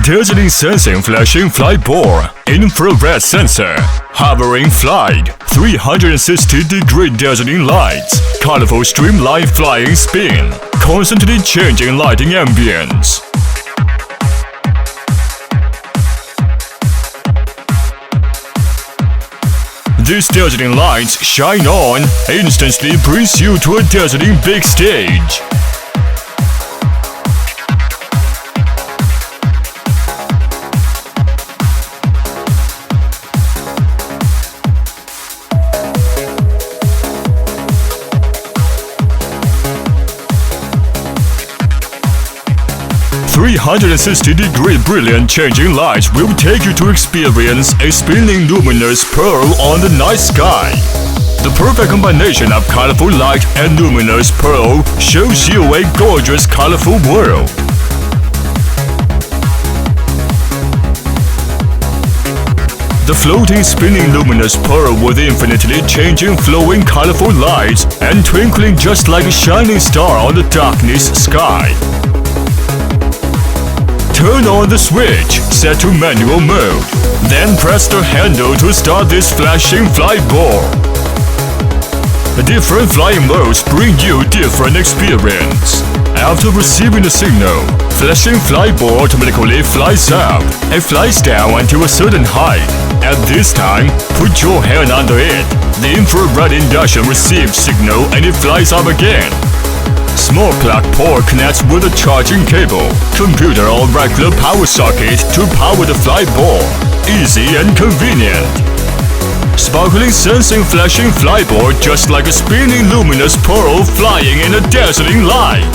Dazzling sensing flashing flight bore, infrared sensor, hovering flight, 360-degree dazzling lights, colorful streamlined flying spin, constantly changing lighting ambience. These dazzling lights shine on, instantly brings you to a dazzling big stage. "360-degree brilliant changing lights will take you to experience a spinning luminous pearl on the night sky. The perfect combination of colorful light and luminous pearl shows you a gorgeous colorful world. The floating spinning luminous pearl with infinitely changing flowing colorful lights and twinkling just like a shining star on the darkness sky. Turn on the switch, set to manual mode, then press the handle to start this flashing flight bore. Different flying modes bring you different experience. After receiving the signal, flashing flight bore automatically flies up and flies down until a certain height. At this time, put your hand under it. The infrared induction receives signal and it flies up again. Small plug port connects with a charging cable, computer or regular power socket to power the flight bore. Easy and convenient. Sparkling sensing flashing flight bore just like a spinning luminous pearl flying in a dazzling light.